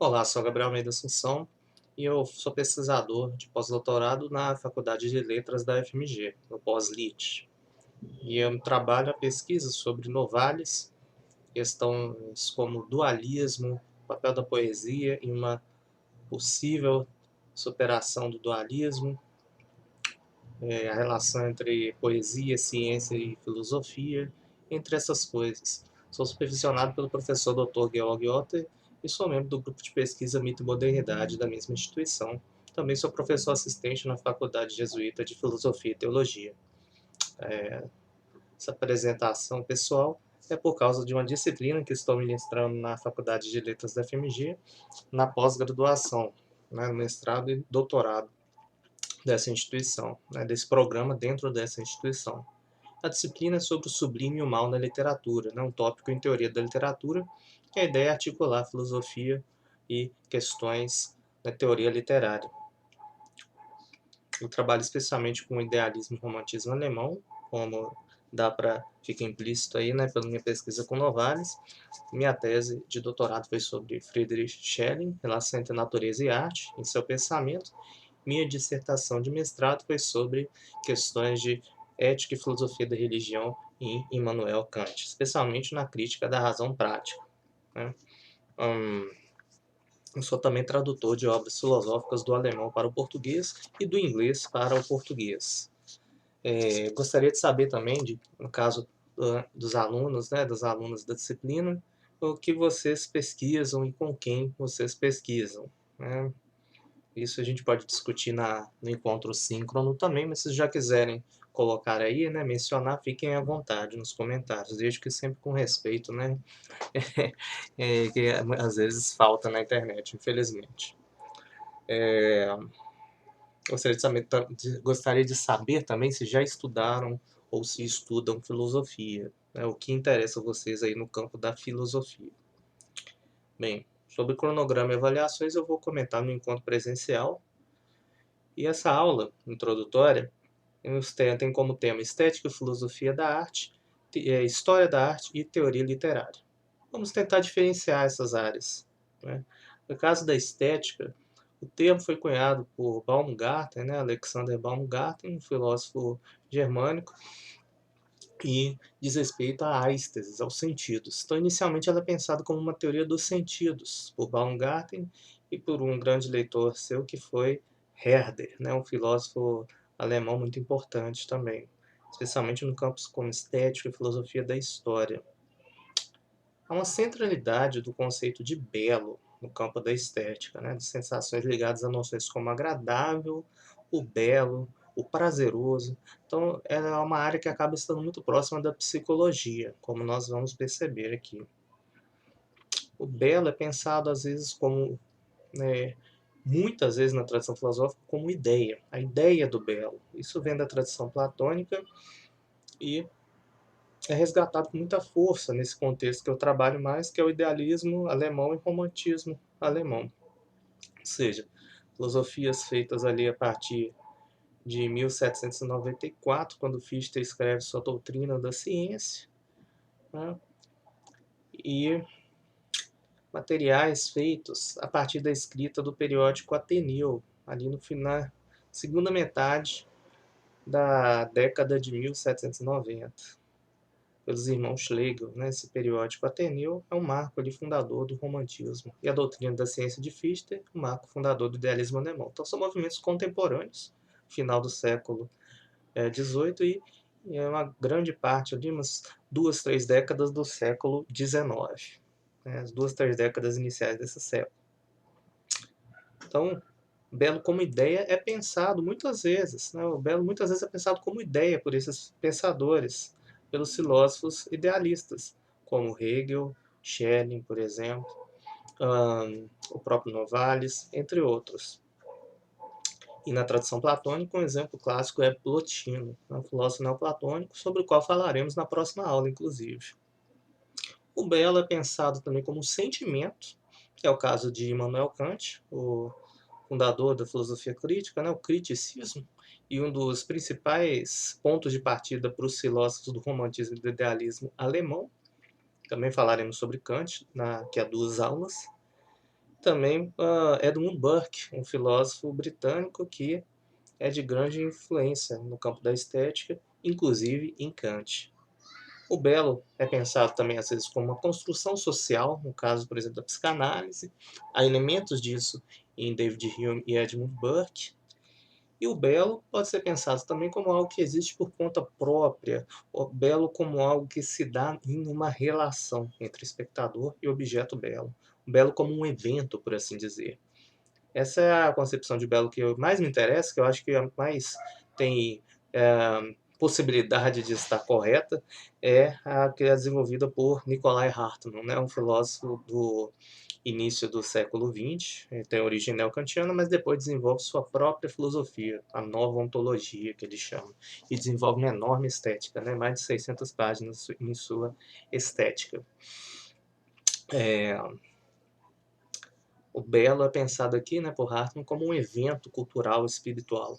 Olá, sou Gabriel Almeida Assunção e eu sou pesquisador de pós-doutorado na Faculdade de Letras da FMG, no pós-lit. E eu trabalho a pesquisa sobre Novalis, questões como dualismo, papel da poesia em uma possível superação do dualismo, a relação entre poesia, ciência e filosofia, entre essas coisas. Sou supervisionado pelo professor Dr. Georg Otter e sou membro do grupo de pesquisa Mito e Modernidade da mesma instituição. Também sou professor assistente na Faculdade Jesuíta de Filosofia e Teologia. Essa apresentação pessoal é por causa de uma disciplina que estou ministrando na Faculdade de Letras da FMG, na pós-graduação, no mestrado e doutorado dessa instituição, desse programa dentro dessa instituição. A disciplina é sobre o sublime e o mal na literatura, um tópico em teoria da literatura, que a ideia é articular filosofia e questões da teoria literária. Eu trabalho especialmente com o idealismo e romantismo alemão, como fica implícito aí, pela minha pesquisa com Novalis. Minha tese de doutorado foi sobre Friedrich Schelling, relação entre natureza e arte, em seu pensamento. Minha dissertação de mestrado foi sobre questões de ética e filosofia da religião em Immanuel Kant, especialmente na crítica da razão prática. Eu sou também tradutor de obras filosóficas do alemão para o português e do inglês para o português. Gostaria de saber também, no caso dos alunos, dos alunos da disciplina, o que vocês pesquisam e com quem vocês pesquisam. Isso a gente pode discutir no encontro síncrono também, mas se já quiserem colocar aí, mencionar, fiquem à vontade nos comentários, desde que sempre com respeito, que às vezes falta na internet, infelizmente. Gostaria de saber também se já estudaram ou se estudam filosofia, o que interessa a vocês aí no campo da filosofia. Bem, sobre cronograma e avaliações eu vou comentar no encontro presencial. E essa aula introdutória tem como tema Estética e Filosofia da Arte, História da Arte e Teoria Literária. Vamos tentar diferenciar essas áreas. No caso da estética, o termo foi cunhado por Baumgarten, Alexander Baumgarten, um filósofo germânico, e diz respeito à êxtase, aos sentidos. Então, inicialmente, ela é pensada como uma teoria dos sentidos, por Baumgarten e por um grande leitor seu, que foi Herder, um filósofo alemão muito importante também, especialmente no campos como estética e filosofia da história. Há uma centralidade do conceito de belo no campo da estética, de sensações ligadas a noções como agradável, o belo, o prazeroso. Então, ela é uma área que acaba estando muito próxima da psicologia, como nós vamos perceber aqui. O belo é pensado, às vezes, como, muitas vezes na tradição filosófica, como ideia, a ideia do belo. Isso vem da tradição platônica e é resgatado com muita força nesse contexto que eu trabalho mais, que é o idealismo alemão e romantismo alemão. Ou seja, filosofias feitas ali a partir de 1794, quando Fichte escreve sua Doutrina da Ciência, e materiais feitos a partir da escrita do periódico Ateneu, ali no final, segunda metade da década de 1790. Pelos irmãos Schlegel, esse periódico Ateneu é um marco ali fundador do romantismo. E a doutrina da ciência de Fichte, um marco fundador do idealismo alemão. Então são movimentos contemporâneos, final do século XVIII e uma grande parte ali, umas 2, 3 décadas do século XIX. As 2, 3 décadas iniciais desse século. Então, o belo como ideia é pensado muitas vezes. O belo muitas vezes é pensado como ideia por esses pensadores, pelos filósofos idealistas, como Hegel, Schelling, por exemplo, o próprio Novalis, entre outros. E na tradição platônica, um exemplo clássico é Plotino, um filósofo neoplatônico, sobre o qual falaremos na próxima aula, inclusive. O belo é pensado também como um sentimento, que é o caso de Immanuel Kant, o fundador da filosofia crítica, o criticismo, e um dos principais pontos de partida para os filósofos do romantismo e do idealismo alemão. Também falaremos sobre Kant, daqui a 2 aulas. Também Edmund Burke, um filósofo britânico que é de grande influência no campo da estética, inclusive em Kant. O belo é pensado também às vezes como uma construção social, no caso, por exemplo, da psicanálise. Há elementos disso em David Hume e Edmund Burke. E o belo pode ser pensado também como algo que existe por conta própria, o belo como algo que se dá em uma relação entre espectador e objeto belo. O belo como um evento, por assim dizer. Essa é a concepção de belo que mais me interessa, que eu acho que é mais tem possibilidade de estar correta, é a que é desenvolvida por Nikolai Hartmann, né, um filósofo do início do século XX, ele tem origem neocantiana, mas depois desenvolve sua própria filosofia, a nova ontologia que ele chama, e desenvolve uma enorme estética, né, mais de 600 páginas em sua estética. O belo é pensado aqui, né, por Hartmann, como um evento cultural espiritual.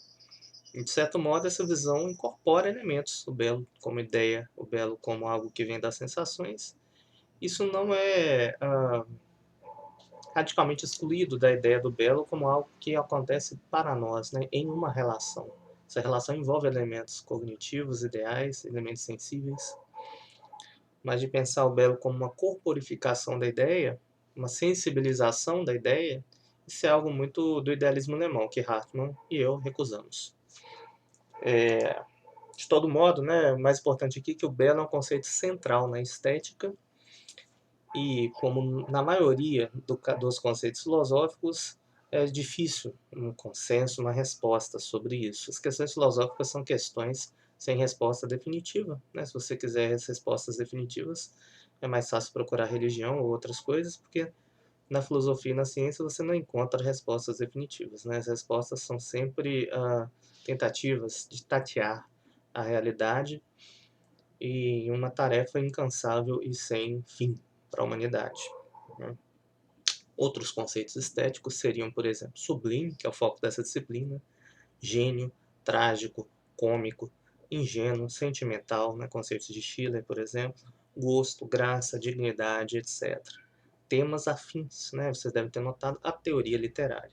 E, de certo modo, essa visão incorpora elementos, o belo como ideia, o belo como algo que vem das sensações. Isso não é radicalmente excluído da ideia do belo como algo que acontece para nós, né, em uma relação. Essa relação envolve elementos cognitivos, ideais, elementos sensíveis, mas de pensar o belo como uma corporificação da ideia, uma sensibilização da ideia, isso é algo muito do idealismo alemão, que Hartmann e eu recusamos. De todo modo, né, o mais importante aqui é que o belo é um conceito central na estética e, como na maioria dos conceitos filosóficos, é difícil um consenso, uma resposta sobre isso. As questões filosóficas são questões sem resposta definitiva, né? Se você quiser as respostas definitivas, é mais fácil procurar religião ou outras coisas, porque na filosofia e na ciência você não encontra respostas definitivas, né? As respostas são sempre tentativas de tatear a realidade e uma tarefa incansável e sem fim para a humanidade, né? Outros conceitos estéticos seriam, por exemplo, sublime, que é o foco dessa disciplina, gênio, trágico, cômico, ingênuo, sentimental, né? Conceitos de Schiller, por exemplo, gosto, graça, dignidade, etc. Temas afins, né? Vocês devem ter notado a teoria literária.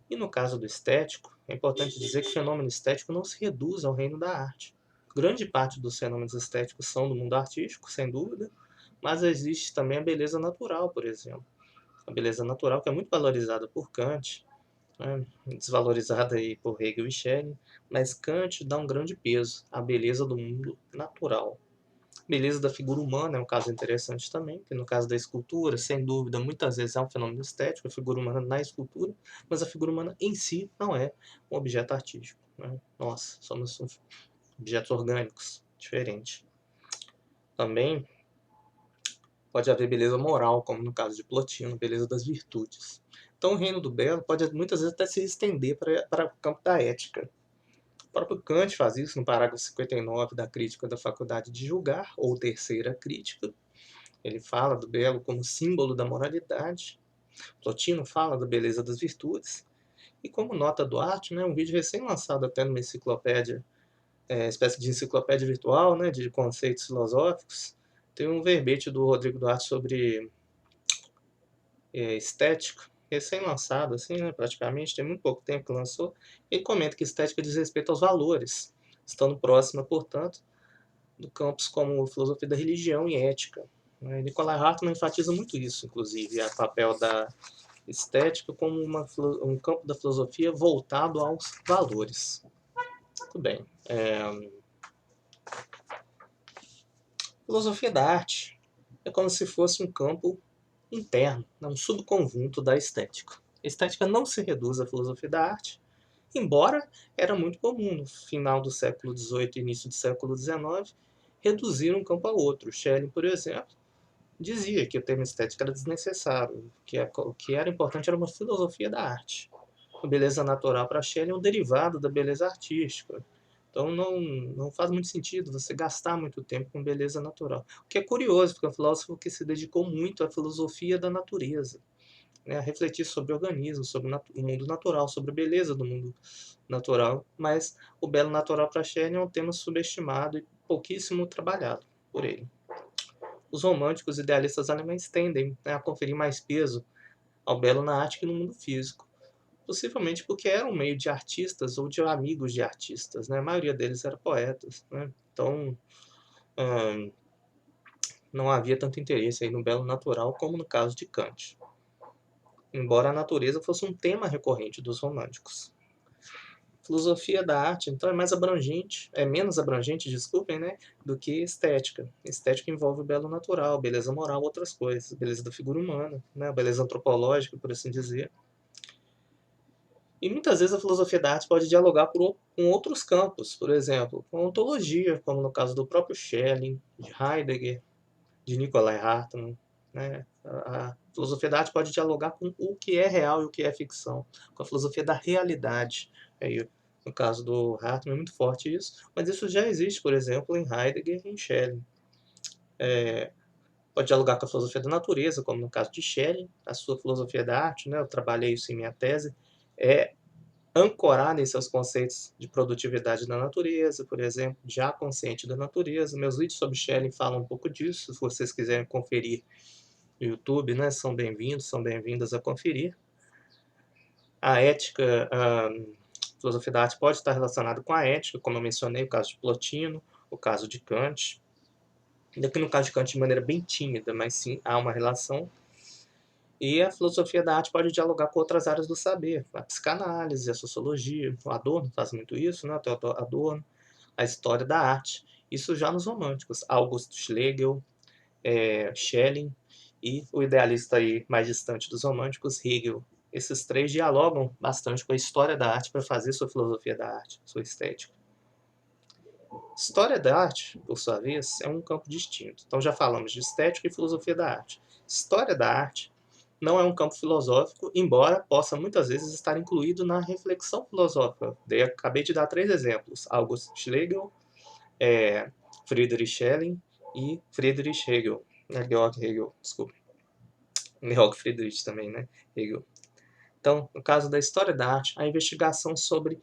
E no caso do estético, é importante dizer que o fenômeno estético não se reduz ao reino da arte. Grande parte dos fenômenos estéticos são do mundo artístico, sem dúvida, mas existe também a beleza natural, por exemplo. A beleza natural que é muito valorizada por Kant, né, desvalorizada aí por Hegel e Schelling, mas Kant dá um grande peso à beleza do mundo natural. Beleza da figura humana é um caso interessante também, que no caso da escultura, sem dúvida, muitas vezes é um fenômeno estético, a figura humana na escultura, mas a figura humana em si não é um objeto artístico, né? Nós somos objetos orgânicos, diferente. Também pode haver beleza moral, como no caso de Plotino, beleza das virtudes. Então o reino do belo pode muitas vezes até se estender para o campo da ética. O próprio Kant faz isso no parágrafo 59 da Crítica da Faculdade de Julgar, ou Terceira Crítica. Ele fala do belo como símbolo da moralidade. Plotino fala da beleza das virtudes. E como nota do arte, né, um vídeo recém-lançado até numa enciclopédia, espécie de enciclopédia virtual, né, de conceitos filosóficos, tem um verbete do Rodrigo Duarte sobre estética, recém-lançado, assim, né, praticamente, tem muito pouco tempo que lançou. Ele comenta que estética diz respeito aos valores, estando próxima, portanto, do campos como filosofia da religião e ética. Nicolai Hartmann enfatiza muito isso, inclusive, o papel da estética como um campo da filosofia voltado aos valores. Muito bem. Filosofia da arte é como se fosse um campo interno, um subconjunto da estética. A estética não se reduz à filosofia da arte, embora era muito comum no final do século XVIII e início do século XIX reduzir um campo a outro. Schelling, por exemplo, dizia que o termo estética era desnecessário, o que era importante era uma filosofia da arte. A beleza natural para Schelling é um derivado da beleza artística. Então não faz muito sentido você gastar muito tempo com beleza natural. O que é curioso, porque é um filósofo que se dedicou muito à filosofia da natureza, né, a refletir sobre organismos, sobre o mundo natural, sobre a beleza do mundo natural. Mas o belo natural para Schelling é um tema subestimado e pouquíssimo trabalhado por ele. Os românticos idealistas alemães tendem, né, a conferir mais peso ao belo na arte que no mundo físico. Possivelmente porque era um meio de artistas ou de amigos de artistas, né? A maioria deles era poetas, né? Então, não havia tanto interesse aí no belo natural como no caso de Kant, embora a natureza fosse um tema recorrente dos românticos. Filosofia da arte, então, é mais abrangente, é menos abrangente, desculpem, né, do que estética. Estética envolve o belo natural, beleza moral, outras coisas, beleza da figura humana, né, beleza antropológica, por assim dizer. E muitas vezes a filosofia da arte pode dialogar com outros campos, por exemplo, com a ontologia, como no caso do próprio Schelling, de Heidegger, de Nikolai Hartmann, né? A filosofia da arte pode dialogar com o que é real e o que é ficção, com a filosofia da realidade. Aí, no caso do Hartmann é muito forte isso, mas isso já existe, por exemplo, em Heidegger e em Schelling. Pode dialogar com a filosofia da natureza, como no caso de Schelling, a sua filosofia da arte, né? Eu trabalhei isso em minha tese, é ancorada em seus conceitos de produtividade da natureza, por exemplo, já consciente da natureza. Meus vídeos sobre Schelling falam um pouco disso, se vocês quiserem conferir no YouTube, né, são bem-vindos, são bem-vindas a conferir. A ética, a filosofia da arte pode estar relacionada com a ética, como eu mencionei, o caso de Plotino, o caso de Kant. Ainda que no caso de Kant de maneira bem tímida, mas sim há uma relação. E a filosofia da arte pode dialogar com outras áreas do saber, a psicanálise, a sociologia, o Adorno faz muito isso, né? Até o Adorno, a história da arte. Isso já nos românticos, August Schlegel, Schelling e o idealista aí mais distante dos românticos, Hegel. Esses três dialogam bastante com a história da arte para fazer sua filosofia da arte, sua estética. História da arte, por sua vez, é um campo distinto. Então já falamos de estética e filosofia da arte. História da arte não é um campo filosófico, embora possa muitas vezes estar incluído na reflexão filosófica. Daí acabei de dar 3 exemplos: August Schlegel, Friedrich Schelling e Friedrich Hegel. Georg Hegel, desculpe. Georg Friedrich também, né? Hegel. Então, no caso da história da arte, a investigação sobre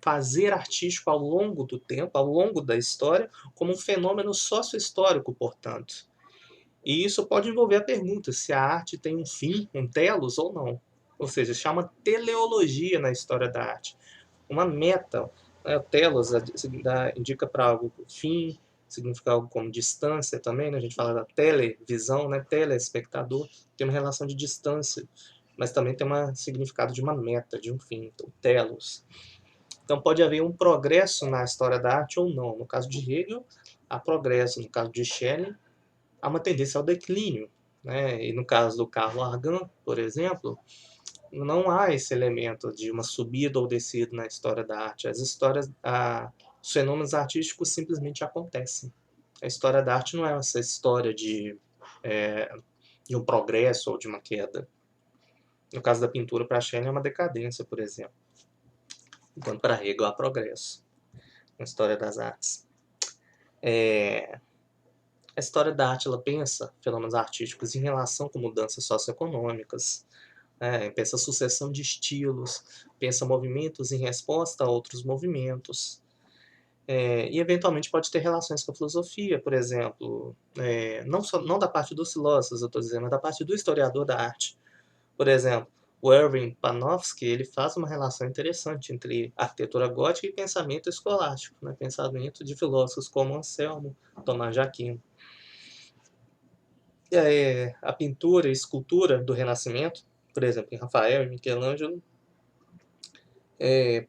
fazer artístico ao longo do tempo, ao longo da história, como um fenômeno sócio-histórico, portanto. E isso pode envolver a pergunta se a arte tem um fim, um telos ou não. Ou seja, chama teleologia na história da arte. Uma meta, né, telos indica para algo fim, significa algo como distância também, né? A gente fala da televisão, né? Telespectador, tem uma relação de distância, mas também tem um significado de uma meta, de um fim, então telos. Então pode haver um progresso na história da arte ou não. No caso de Hegel, há progresso. No caso de Schelling, há uma tendência ao declínio, né? E no caso do Carlo Argan, por exemplo, não há esse elemento de uma subida ou descida na história da arte. As histórias, os fenômenos artísticos simplesmente acontecem. A história da arte não é essa história de um progresso ou de uma queda. No caso da pintura, para Schelling é uma decadência, por exemplo. Enquanto para Hegel há progresso na história das artes. A história da arte ela pensa fenômenos artísticos em relação com mudanças socioeconômicas, pensa sucessão de estilos, pensa movimentos em resposta a outros movimentos. E eventualmente pode ter relações com a filosofia, por exemplo, não da parte dos filósofos, eu estou dizendo, mas da parte do historiador da arte. Por exemplo, o Erwin Panofsky ele faz uma relação interessante entre arquitetura gótica e pensamento escolástico, né? Pensamento de filósofos como Anselmo, Tomás de Aquino. A pintura e escultura do Renascimento, por exemplo, em Rafael e Michelangelo,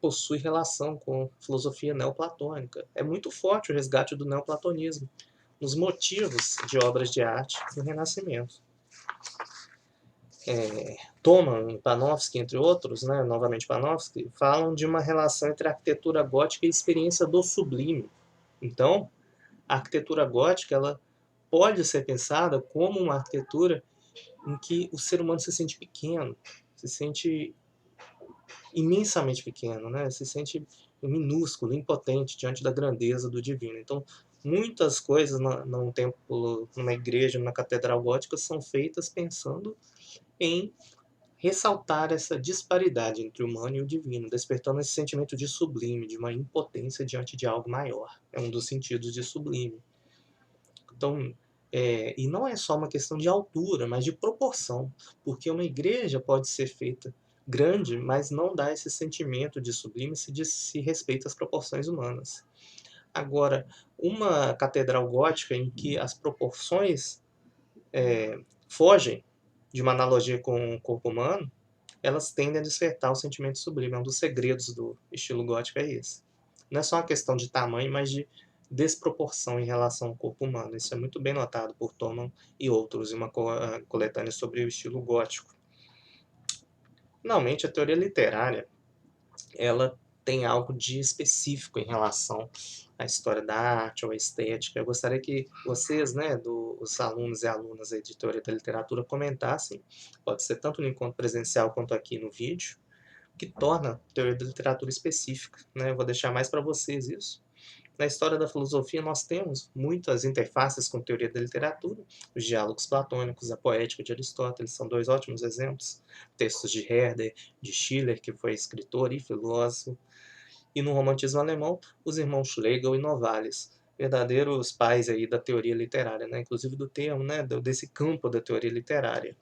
possui relação com filosofia neoplatônica. É muito forte o resgate do neoplatonismo nos motivos de obras de arte do Renascimento. Thomann, Panofsky, entre outros, né, novamente Panofsky, falam de uma relação entre a arquitetura gótica e a experiência do sublime. Então, a arquitetura gótica ela pode ser pensada como uma arquitetura em que o ser humano se sente pequeno, se sente imensamente pequeno, né? Se sente minúsculo, impotente diante da grandeza do divino. Então, muitas coisas num templo, numa igreja, numa catedral gótica são feitas pensando em ressaltar essa disparidade entre o humano e o divino, despertando esse sentimento de sublime, de uma impotência diante de algo maior. É um dos sentidos de sublime. Então, E não é só uma questão de altura, mas de proporção, porque uma igreja pode ser feita grande, mas não dá esse sentimento de sublime se respeita as proporções humanas. Agora, uma catedral gótica em que as proporções fogem de uma analogia com o corpo humano, elas tendem a despertar o sentimento sublime. É um dos segredos do estilo gótico é esse. Não é só uma questão de tamanho, mas de desproporção em relação ao corpo humano. Isso é muito bem notado por Thoman e outros em uma coletânea sobre o estilo gótico. Finalmente, a teoria literária, ela tem algo de específico em relação à história da arte ou à estética. Eu gostaria que vocês, né, os alunos e alunas aí de teoria da literatura, comentassem, pode ser tanto no encontro presencial quanto aqui no vídeo, o que torna a teoria da literatura específica, né? Eu vou deixar mais para vocês isso. Na história da filosofia, nós temos muitas interfaces com a teoria da literatura. Os diálogos platônicos, a poética de Aristóteles são dois ótimos exemplos. Textos de Herder, de Schiller, que foi escritor e filósofo. E no romantismo alemão, os irmãos Schlegel e Novalis, verdadeiros pais aí da teoria literária, né? Inclusive do termo, né? Desse campo da teoria literária.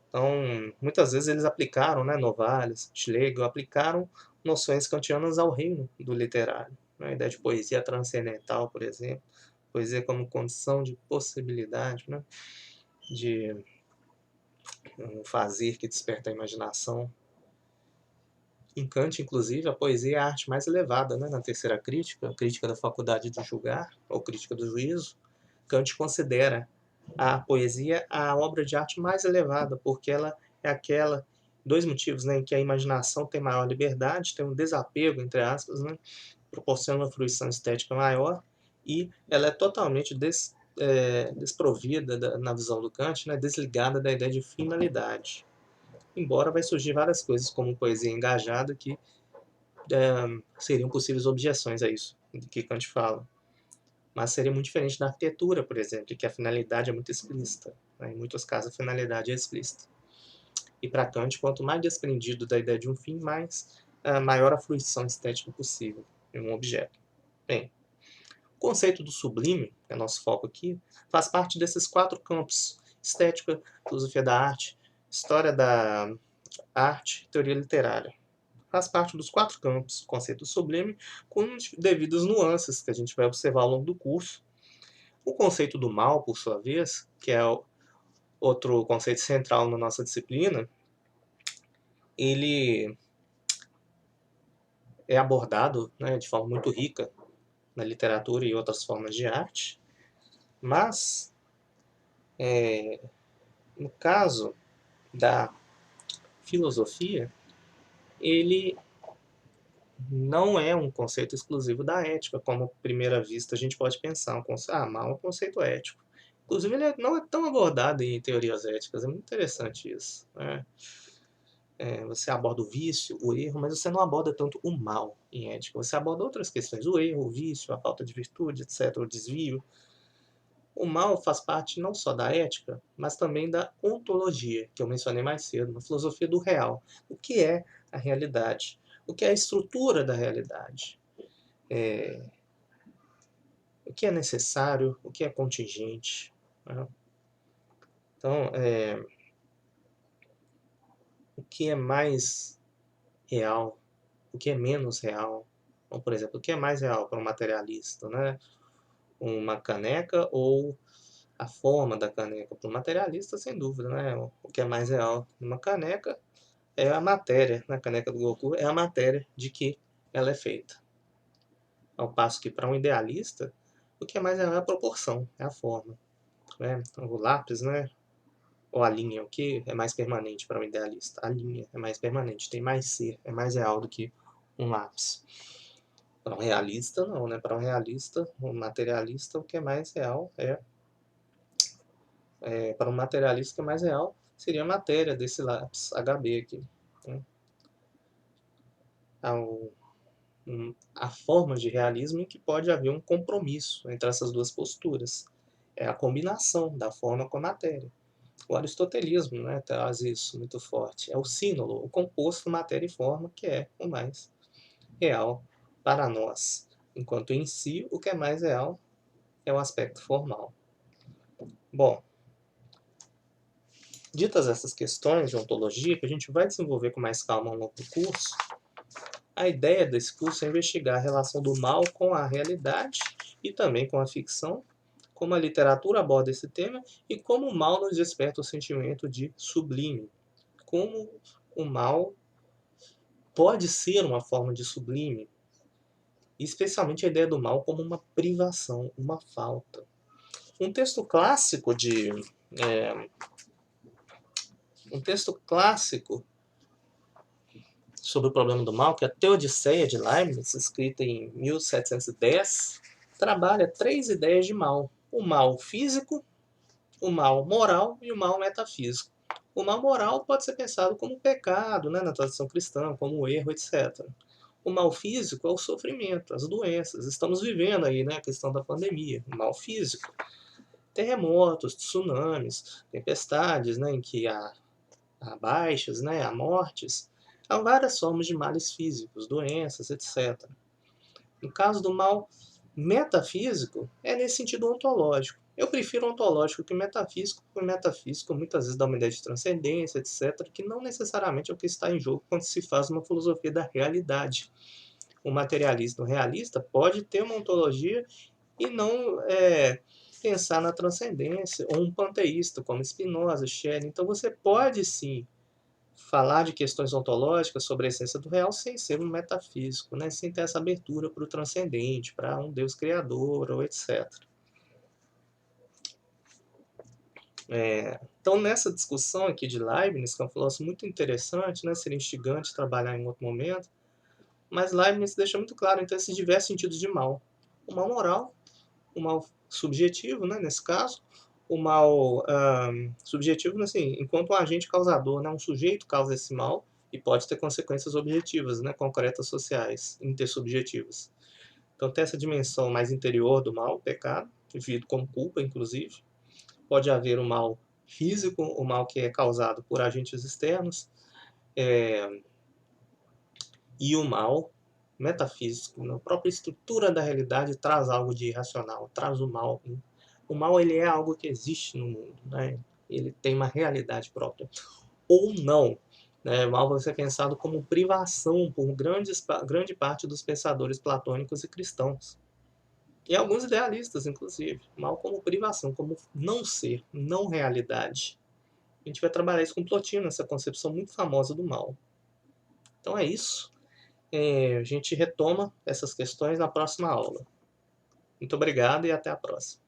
Então, muitas vezes eles aplicaram, né, Novalis, Schlegel, aplicaram noções kantianas ao reino do literário. Né? A ideia de poesia transcendental, por exemplo, poesia como condição de possibilidade, né, de um fazer que desperta a imaginação. Em Kant, inclusive, a poesia é a arte mais elevada, né, na terceira crítica, a crítica da faculdade de julgar, ou crítica do juízo. Kant considera a poesia a obra de arte mais elevada, porque ela é aquela, dois motivos, né, em que a imaginação tem maior liberdade, tem um desapego, entre aspas, né, proporciona uma fruição estética maior, e ela é totalmente desprovida, na visão do Kant, né, desligada da ideia de finalidade. Embora vai surgir várias coisas, como poesia engajada, que seriam possíveis objeções a isso, do que Kant fala. Mas seria muito diferente da arquitetura, por exemplo, em que a finalidade é muito explícita. Né? Em muitos casos, a finalidade é explícita. E para Kant, quanto mais desprendido da ideia de um fim, maior a fruição estética possível em um objeto. Bem, o conceito do sublime, que é nosso foco aqui, faz parte desses quatro campos: estética, filosofia da arte, história da arte, teoria literária. Faz parte dos quatro campos, o conceito sublime, com devidas nuances que a gente vai observar ao longo do curso. O conceito do mal, por sua vez, que é outro conceito central na nossa disciplina, ele é abordado, né, de forma muito rica na literatura e outras formas de arte, mas, no caso da filosofia, ele não é um conceito exclusivo da ética, como à primeira vista a gente pode pensar. Mal é um conceito ético. Inclusive, ele não é tão abordado em teorias éticas, é muito interessante isso. Né? Você aborda o vício, o erro, mas você não aborda tanto o mal em ética. Você aborda outras questões, o erro, o vício, a falta de virtude, etc., o desvio. O mal faz parte não só da ética, mas também da ontologia, que eu mencionei mais cedo, uma filosofia do real. O que é a realidade? O que é a estrutura da realidade? O que é necessário? O que é contingente? Né? Então, o que é mais real? O que é menos real? Então, por exemplo, o que é mais real para um materialista? Né? Uma caneca ou a forma da caneca? Para um materialista, sem dúvida, né? O que é mais real numa caneca é a matéria, na caneca do Goku, é a matéria de que ela é feita. Ao passo que para um idealista, o que é mais real é a proporção, é a forma. Né? Então, o lápis, né? Ou a linha, o que é mais permanente para um idealista? A linha é mais permanente, tem mais ser, é mais real do que um lápis. Para um realista, não, né? Para um realista, um materialista, o que é mais real para um materialista, o que é mais real seria a matéria desse lápis HB aqui. Né? Há formas de realismo em que pode haver um compromisso entre essas duas posturas. É a combinação da forma com a matéria. O aristotelismo, né, traz isso muito forte. É o sínolo, o composto matéria e forma, que é o mais real para nós. Enquanto em si, o que é mais real é o aspecto formal. Bom, ditas essas questões de ontologia, que a gente vai desenvolver com mais calma ao longo do curso, a ideia desse curso é investigar a relação do mal com a realidade e também com a ficção, como a literatura aborda esse tema e como o mal nos desperta o sentimento de sublime, como o mal pode ser uma forma de sublime, especialmente a ideia do mal como uma privação, uma falta. Um texto clássico de um texto clássico sobre o problema do mal, que é a Teodiceia de Leibniz, escrita em 1710, trabalha três ideias de mal: o mal físico, o mal moral e o mal metafísico. O mal moral pode ser pensado como pecado, né, na tradição cristã, como erro, etc. O mal físico é o sofrimento, as doenças. Estamos vivendo aí, né, a questão da pandemia. O mal físico, terremotos, tsunamis, tempestades, né, em que há baixas, né, há mortes. Há várias formas de males físicos, doenças, etc. No caso do mal metafísico, é nesse sentido ontológico. Eu prefiro ontológico que metafísico, porque metafísico muitas vezes dá uma ideia de transcendência, etc., que não necessariamente é o que está em jogo quando se faz uma filosofia da realidade. O materialista, o realista, pode ter uma ontologia e não pensar na transcendência, ou um panteísta, como Spinoza, Schelling. Então você pode sim falar de questões ontológicas sobre a essência do real sem ser um metafísico, né? Sem ter essa abertura para o transcendente, para um Deus criador ou etc. Então, nessa discussão aqui de Leibniz, que é um filósofo muito interessante, né? Seria instigante trabalhar em outro momento, mas Leibniz deixa muito claro, então, esses diversos sentidos de mal. O mal moral, o mal subjetivo, né, nesse caso, o mal subjetivo, assim, enquanto um agente causador, né, um sujeito causa esse mal e pode ter consequências objetivas, né, concretas sociais, intersubjetivas. Então tem essa dimensão mais interior do mal, o pecado, vivido como culpa, inclusive. Pode haver o mal físico, o mal que é causado por agentes externos, e o mal metafísico, na própria estrutura da realidade traz algo de irracional, traz o mal. O mal ele é algo que existe no mundo, né? Ele tem uma realidade própria. Ou não. Né? O mal vai ser pensado como privação por grande parte dos pensadores platônicos e cristãos. E alguns idealistas, inclusive. Mal como privação, como não ser, não realidade. A gente vai trabalhar isso com Plotino, essa concepção muito famosa do mal. Então é isso. A gente retoma essas questões na próxima aula. Muito obrigado e até a próxima.